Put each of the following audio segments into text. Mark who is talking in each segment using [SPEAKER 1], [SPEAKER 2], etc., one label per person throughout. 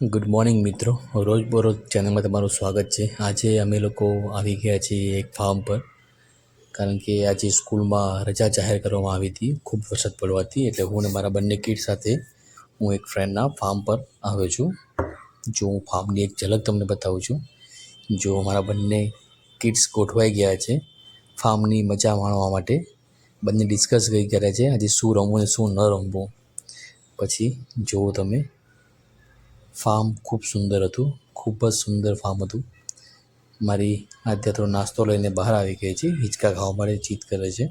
[SPEAKER 1] Good morning મિત્રો, રોજબરોજ ચેનલમાં તમારું સ્વાગત છે। આજે અમે લોકો આવી ગયા છીએ એક ફાર્મ પર, કારણ કે આજે સ્કૂલમાં રજા જાહેર કરવામાં આવી હતી ખૂબ વરસાદ પડવાથી। એટલે હું અને મારા બંને કિડ સાથે હું એક ફ્રેન્ડના ફાર્મ પર આવ્યો છું। જો હું ફાર્મની એક ઝલક તમને બતાવું છું। જો મારા બંને કિડ્સ ગોઠવાઈ ગયા છે ફાર્મની મજા માણવા માટે। બંને ડિસ્કસ કરે છે આજે શું રમવું અને શું ન રમવું। પછી જુઓ તમે, ફાર્મ ખૂબ સુંદર હતું, ખૂબ જ સુંદર ફાર્મ હતું। મારી આદ્યા થોડો નાસ્તો લઈને બહાર આવી ગઈ છે, હિંચકા ખાવા માટે જીદ કરે છે।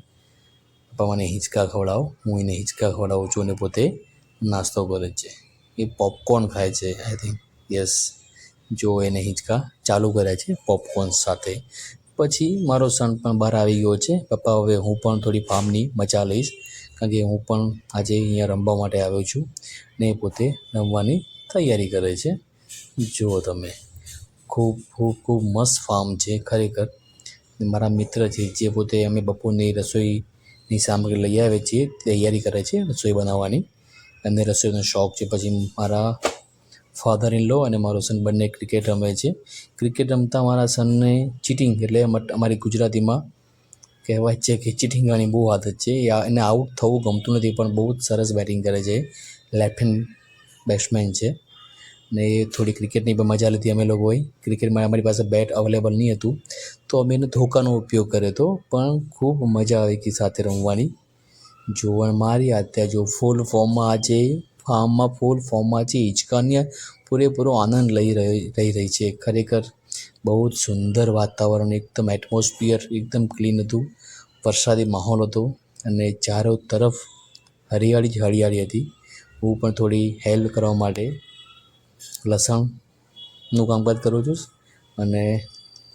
[SPEAKER 1] પપ્પા મને હિંચકા ખવડાવો, હું એને હિંચકા ખવડાવું છું અને પોતે નાસ્તો કરે છે। એ પોપકોર્ન ખાય છે, આઈ થિંક, યસ। જો એને હિંચકા ચાલુ કર્યા છે પોપકોર્ન સાથે। પછી મારો સન પણ બહાર આવી ગયો છે। પપ્પા હવે હું પણ થોડી ફાર્મની મજા લઈશ, કારણ કે હું પણ આજે અહીંયા રમવા માટે આવ્યો છું ને એ પોતે રમવાની તૈયારી કરે છે। જુઓ તમે, ખૂબ ખૂબ ખૂબ મસ્ત ફાર્મ છે ખરેખર। મારા મિત્ર છે જે પોતે અમે બપોરની રસોઈની સામગ્રી લઈ આવે છીએ, તૈયારી કરે છે રસોઈ બનાવવાની, એમને રસોઈનો શોખ છે। પછી મારા ફાધર ઇન લો અને મારો સન બંને ક્રિકેટ રમે છે। ક્રિકેટ રમતા મારા સનને ચીટિંગ, એટલે અમારી ગુજરાતીમાં કહેવાય છે કે ચીટિંગ કરવાની બહુ આદત છે। એને આઉટ થવું ગમતું નથી, પણ બહુ જ સરસ બેટિંગ કરે છે, લેફ્ટ હેન્ડ બેટ્સમેન છે ને એ થોડી ક્રિકેટની પણ મજા લીધી અમે લોકોએ। ક્રિકેટમાં અમારી પાસે બેટ અવેલેબલ નહીં હતું, તો અમે એનો ધોકાનો ઉપયોગ કર્યો હતો, પણ ખૂબ મજા આવી ગઈ સાથે રમવાની। જો મારી આત્યા જો ફૂલ ફોર્મમાં આજે ફાર્મમાં ફૂલ ફોર્મમાં છે, હિંચકાની પૂરેપૂરો આનંદ લઈ રહી છે ખરેખર। બહુ જ સુંદર વાતાવરણ, એકદમ એટમોસ્ફિયર એકદમ ક્લીન હતું, વરસાદી માહોલ હતો અને ચારો તરફ હરિયાળી જ હરિયાળી હતી। હું પણ થોડી હેલ્પ કરવા માટે લસણનું કામકાજ કરું છું અને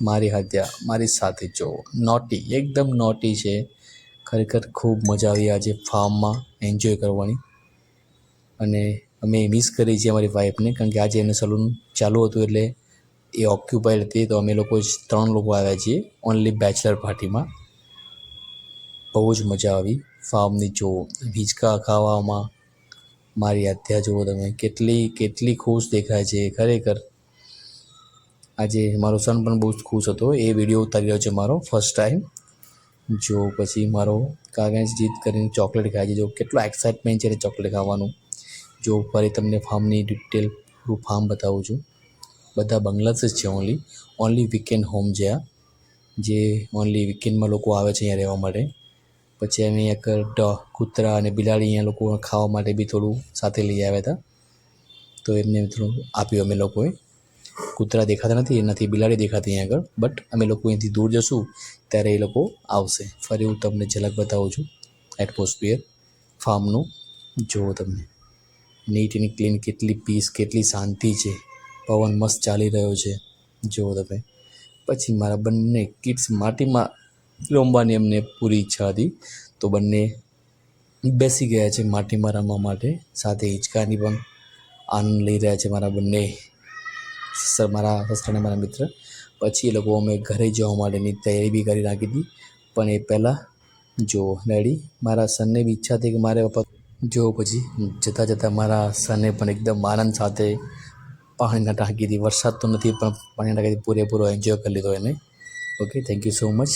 [SPEAKER 1] મારી આદ્યા મારી સાથે જો નોટી, એકદમ નોટી છે ખરેખર। ખૂબ મજા આવી આજે ફાર્મમાં એન્જોય કરવાની, અને અમે મિસ કરી છે અમારી વાઈફને, કારણ કે આજે એનું સલૂન ચાલુ હતું એટલે એ ઓક્યુપાઈડ હતી, તો અમે લોકો 3 લોકો આવ્યા છીએ ઓનલી બેચલર પાર્ટીમાં। બહુ જ મજા આવી ફાર્મની। જો હિંચકા ખાવામાં મારી આદ્યા જુઓ તમે કેટલી ખુશ દેખાય છે ખરેખર। આજે મારો સન પણ બહુ જ ખુશ હતો, એ વિડીયો ઉતારી રહ્યો છે મારો ફર્સ્ટ ટાઈમ। જો પછી મારો કાગજ જીદ કરીને ચોકલેટ ખાય છે, જો કેટલો એક્સાઇટમેન્ટ છે ચોકલેટ ખાવાનું। જો ફરી તમને ફાર્મની ડિટેલ પૂરું ફાર્મ બતાવું છું। બધા બંગલાસ જ છે, ઓનલી વીકેન્ડ હોમ છે આ, જે ઓનલી વીકેન્ડમાં લોકો આવે છે અહીંયા રહેવા માટે। પછી અમે એક કૂતરા અને બિલાડી અહીંયા લોકો ખાવા માટે બી થોડું સાથે લઈ આવ્યા હતા, તો એમને થોડું આપ્યું અમે લોકોએ। કૂતરા દેખાતા નથી, એનાથી બિલાડી દેખાતી અહીંયા આગળ, બટ અમે લોકો અહીંથી દૂર જશું ત્યારે એ લોકો આવશે। ફરી હું તમને ઝલક બતાવું છું એટમોસ્ફિયર ફાર્મનું। જુઓ તમે, નીટ એન્ડ ક્લીન, કેટલી પીસ, કેટલી શાંતિ છે, પવન મસ્ત ચાલી રહ્યો છે, જુઓ તમે। પછી મારા બંને કિડ્સ માટીમાં રમવાની એમને પૂરી ઈચ્છા હતી, તો બંને બેસી ગયા છે માટીમાં રમવા માટે, સાથે હિંચકાની પણ આનંદ લઈ રહ્યા છે મારા બંને મારા સસરા અને મારા મિત્ર। પછી એ લોકો અમે ઘરે જવા માટેની તૈયારી બી કરી નાખી હતી, પણ એ પહેલાં જો રેડી, મારા સનને બી ઈચ્છા હતી કે મારે પપ્પા જો પછી જતાં જતાં મારા સને પણ એકદમ આનંદ સાથે પાણીના ટાંકીથી, વરસાદ તો નથી પણ પાણીના ટાંકીથી પૂરેપૂરો એન્જોય કરી લીધો એને। Okay, thank you so much.